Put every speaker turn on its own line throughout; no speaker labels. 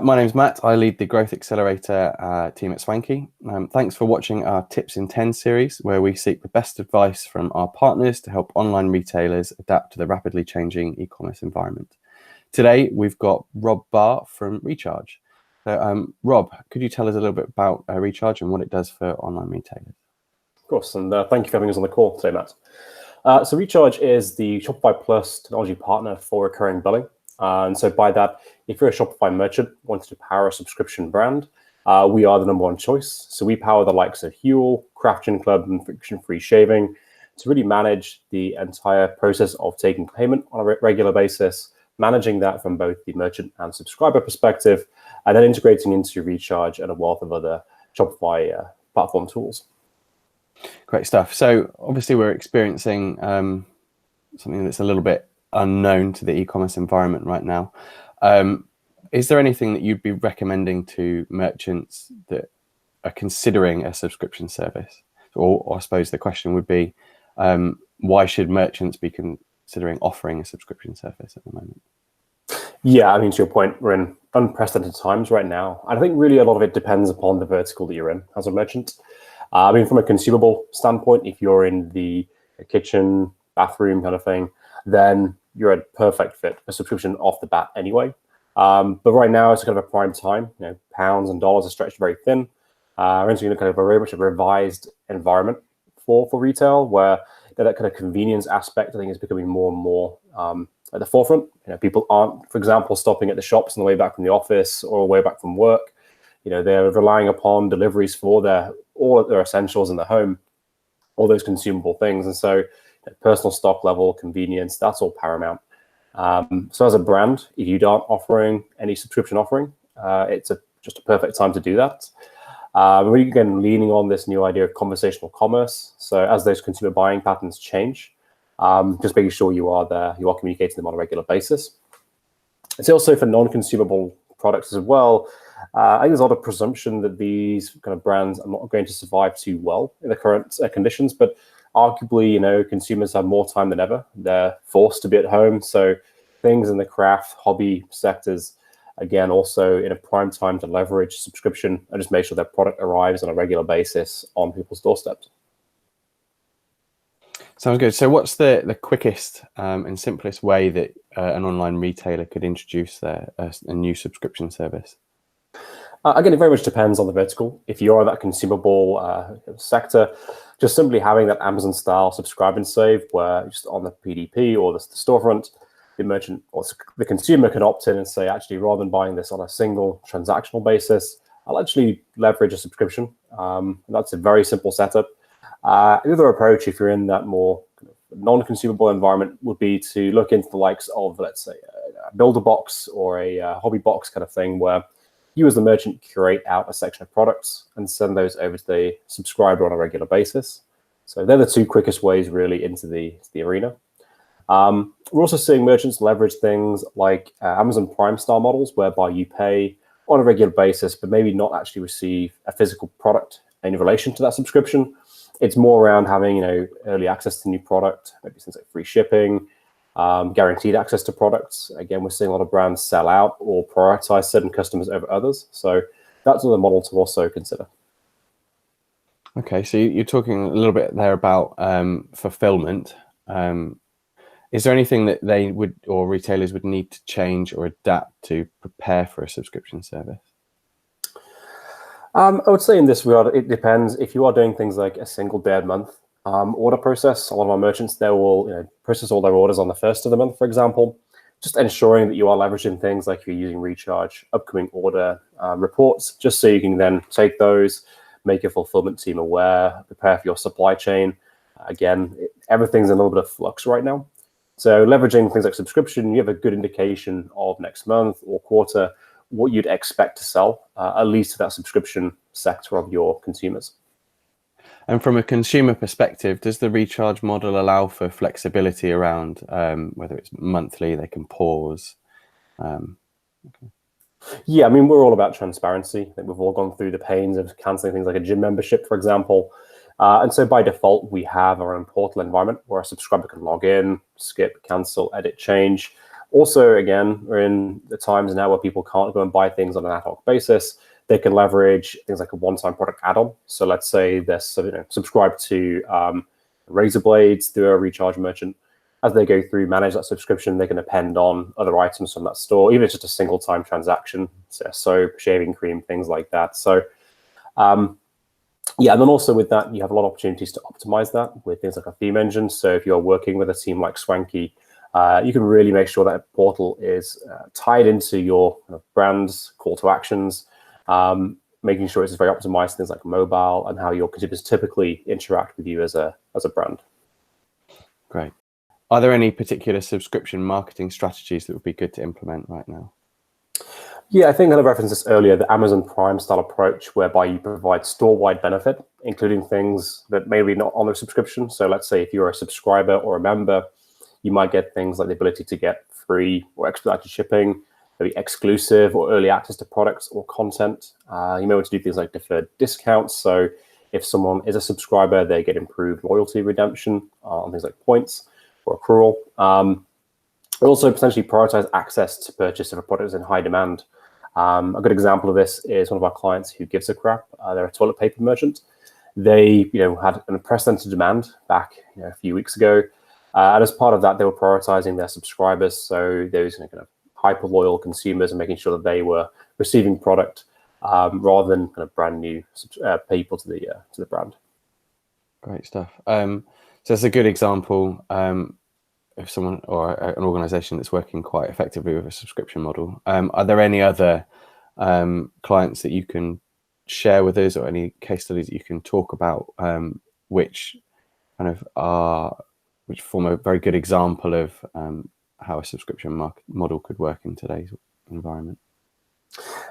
My name's Matt. I lead the Growth Accelerator team at Swanky. Thanks for watching our Tips in 10 series, where we seek the best advice from our partners to help online retailers adapt to the rapidly changing e-commerce environment. Today, we've got Rob Barr from ReCharge. So, Rob, could you tell us a little bit about ReCharge and what it does for online retailers?
Of course, and thank you for having us on the call today, Matt. So ReCharge is the Shopify Plus technology partner for recurring billing. And so by that, if you're a Shopify merchant wanting to power a subscription brand, we are the #1 choice. So we power the likes of Huel, Craft Gin Club, and Friction-Free Shaving to really manage the entire process of taking payment on a regular basis, managing that from both the merchant and subscriber perspective, and then integrating into ReCharge and a wealth of other Shopify platform tools.
Great stuff. So obviously we're experiencing something that's a little bit unknown to the e-commerce environment right now. Is there anything that you'd be recommending to merchants that are considering a subscription service? Or I suppose the question would be, why should merchants be considering offering a subscription service at the moment?
Yeah, I mean, to your point, we're in unprecedented times right now. I think really a lot of it depends upon the vertical that you're in as a merchant. I mean, from a consumable standpoint, if you're in the kitchen, bathroom kind of thing, then you're a perfect fit for subscription off the bat anyway. But right now it's kind of a prime time. You know, pounds and dollars are stretched very thin. We're entering kind of a very much a revised environment for retail, where that kind of convenience aspect I think is becoming more and more at the forefront. You know, people aren't, for example, stopping at the shops on the way back from the office or way back from work. You know, they're relying upon deliveries for all of their essentials in the home, all those consumable things, and so personal stock level, convenience, that's all paramount. So as a brand, if you aren't offering any subscription offering, it's just a perfect time to do that. We're again leaning on this new idea of conversational commerce. So as those consumer buying patterns change, just making sure you are communicating them on a regular basis. It's also for non-consumable products as well. I think there's a lot of presumption that these kind of brands are not going to survive too well in the current conditions, but arguably, you know, consumers have more time than ever. They're forced to be at home. So things in the craft, hobby sectors, again, also in a prime time to leverage subscription and just make sure their product arrives on a regular basis on people's doorsteps.
Sounds good. So what's the quickest and simplest way that an online retailer could introduce a new subscription service?
Again, it very much depends on the vertical. If you are that consumable sector, just simply having that Amazon-style subscribe and save, where just on the PDP or the storefront, the merchant or the consumer can opt in and say, actually, rather than buying this on a single transactional basis, I'll actually leverage a subscription. That's a very simple setup. Another approach, if you're in that more non-consumable environment, would be to look into the likes of, let's say, a builder box or a hobby box kind of thing, where you as the merchant curate out a section of products and send those over to the subscriber on a regular basis. So they're the two quickest ways really into the arena. We're also seeing merchants leverage things like Amazon Prime style models, whereby you pay on a regular basis, but maybe not actually receive a physical product in relation to that subscription. It's more around having, you know, early access to new product, maybe things like free shipping, guaranteed access to products. Again, we're seeing a lot of brands sell out or prioritize certain customers over others. So that's another model to also consider.
Okay, so you're talking a little bit there about fulfillment. Is there anything that they would or retailers would need to change or adapt to prepare for a subscription service?
I would say in this regard, it depends. If you are doing things like a single day a month order process, a lot of our merchants, they will process all their orders on the first of the month, for example, just ensuring that you are leveraging things like you're using ReCharge, upcoming order reports, just so you can then take those, make your fulfillment team aware, prepare for your supply chain. Again, everything's in a little bit of flux right now. So leveraging things like subscription, you have a good indication of next month or quarter what you'd expect to sell, at least to that subscription sector of your consumers.
And from a consumer perspective, does the ReCharge model allow for flexibility around whether it's monthly, they can pause? Okay.
Yeah, I mean, we're all about transparency. I think we've all gone through the pains of canceling things like a gym membership, for example. And so by default, we have our own portal environment where a subscriber can log in, skip, cancel, edit, change. Also, again, we're in the times now where people can't go and buy things on an ad hoc basis. They can leverage things like a one-time product add-on. So let's say they're subscribed to razor blades through a ReCharge merchant. As they go through, manage that subscription, they can append on other items from that store, even if it's just a single-time transaction, so soap, shaving cream, things like that. So yeah, and then also with that, you have a lot of opportunities to optimize that with things like a theme engine. So if you're working with a team like Swanky, you can really make sure that portal is tied into your brand's call to actions, making sure it's very optimized, things like mobile and how your consumers typically interact with you as a brand.
Great. Are there any particular subscription marketing strategies that would be good to implement right now?
Yeah, I think I referenced this earlier, the Amazon Prime style approach, whereby you provide store-wide benefit, including things that maybe not on the subscription. So let's say if you're a subscriber or a member, you might get things like the ability to get free or expedited shipping, maybe exclusive or early access to products or content. You may want to do things like deferred discounts. So if someone is a subscriber, they get improved loyalty redemption on things like points or accrual. But also potentially prioritize access to purchase if a product is in high demand. A good example of this is one of our clients who gives a crap. They're a toilet paper merchant. They had an unprecedented demand back a few weeks ago. And as part of that, they were prioritizing their subscribers. So those kind of hyper loyal consumers and making sure that they were receiving product rather than kind of brand new people to the brand.
Great stuff. So that's a good example of someone or an organization that's working quite effectively with a subscription model. Are there any other clients that you can share with us, or any case studies that you can talk about which form a very good example of how a subscription model could work in today's environment?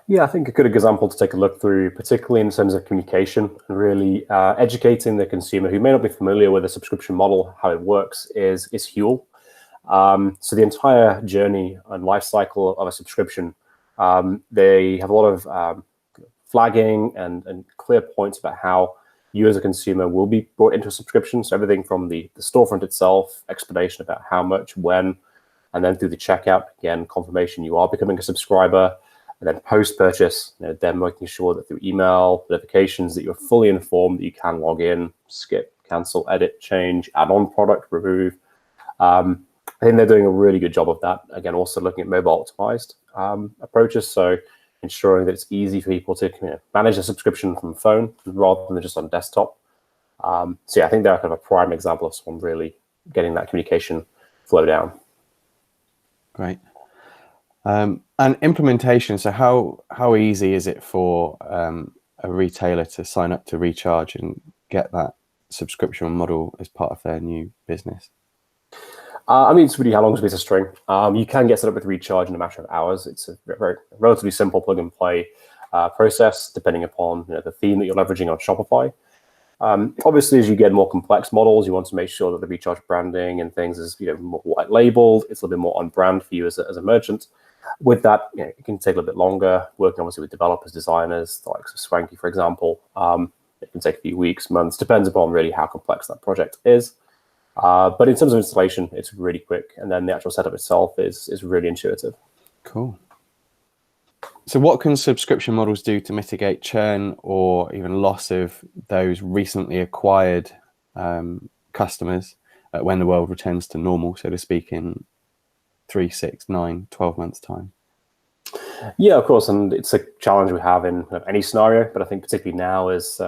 Yeah, I think a good example to take a look through, particularly in terms of communication and really educating the consumer who may not be familiar with a subscription model, how it works, is Huel. So the entire journey and life cycle of a subscription, they have a lot of flagging and clear points about how you as a consumer will be brought into a subscription. So everything from the storefront itself, explanation about how much, when, and then through the checkout, again, confirmation you are becoming a subscriber. And then post-purchase, then making sure that through email notifications that you're fully informed that you can log in, skip, cancel, edit, change, add on product, remove. I think they're doing a really good job of that. Again, also looking at mobile optimized approaches. So ensuring that it's easy for people to manage a subscription from phone rather than just on desktop. So yeah, I think they're kind of a prime example of someone really getting that communication flow down.
Great. And implementation. So how easy is it for a retailer to sign up to ReCharge and get that subscription model as part of their new business?
I mean, it's really how long is a piece of string. You can get set up with ReCharge in a matter of hours. It's a very relatively simple plug and play process, depending upon the theme that you're leveraging on Shopify. Obviously, as you get more complex models, you want to make sure that the ReCharge branding and things is more white labeled. It's a little bit more on brand for you as a merchant. With that, it can take a little bit longer. Working obviously with developers, designers, like Swanky, for example, it can take a few weeks, months, depends upon really how complex that project is. But in terms of installation, it's really quick, and then the actual setup itself is really intuitive.
Cool. So what can subscription models do to mitigate churn or even loss of those recently acquired customers when the world returns to normal, so to speak, in 3, 6, 9, 12 months' time?
Yeah, of course, and it's a challenge we have in any scenario, but I think particularly now as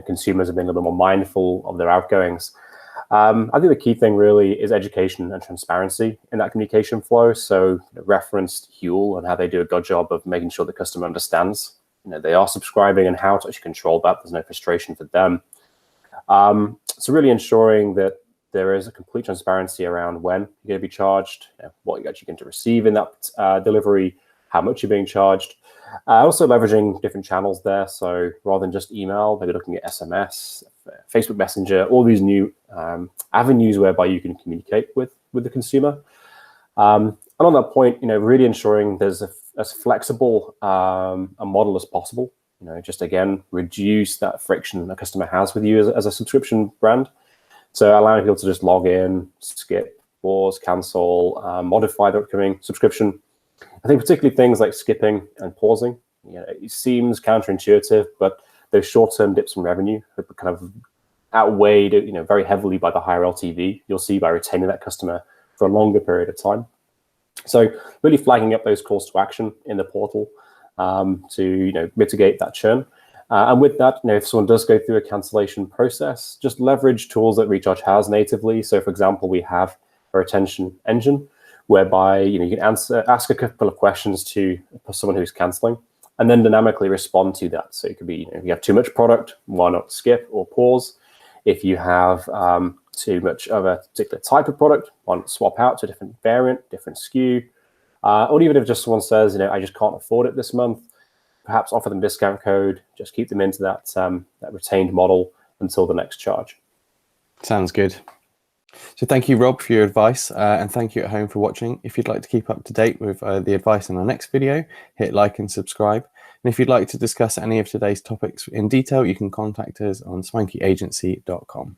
consumers have been a little bit more mindful of their outgoings. I think the key thing really is education and transparency in that communication flow. So referenced Huel and how they do a good job of making sure the customer understands they are subscribing and how to actually control that. There's no frustration for them. So really ensuring that there is a complete transparency around when you're going to be charged, what you're actually going to receive in that delivery, how much you're being charged. Also leveraging different channels there. So rather than just email, maybe looking at SMS, Facebook Messenger, all these new avenues whereby you can communicate with the consumer. And on that point, really ensuring there's as flexible a model as possible. Just again, reduce that friction a customer has with you as a subscription brand. So allowing people to just log in, skip, pause, cancel, modify the upcoming subscription. I think particularly things like skipping and pausing, it seems counterintuitive, but those short-term dips in revenue are kind of outweighed, very heavily by the higher LTV you'll see by retaining that customer for a longer period of time. So really flagging up those calls to action in the portal to mitigate that churn. And with that, if someone does go through a cancellation process, just leverage tools that ReCharge has natively. So for example, we have a retention engine whereby you can ask a couple of questions to someone who's canceling and then dynamically respond to that. So it could be, if you have too much product, why not skip or pause? If you have too much of a particular type of product, why not swap out to a different variant, different SKU? Or even if just someone says, I just can't afford it this month, perhaps offer them a discount code, just keep them into that retained model until the next charge.
Sounds good. So thank you, Rob, for your advice, and thank you at home for watching. If you'd like to keep up to date with the advice in our next video, hit like and subscribe. And if you'd like to discuss any of today's topics in detail, you can contact us on swankyagency.com.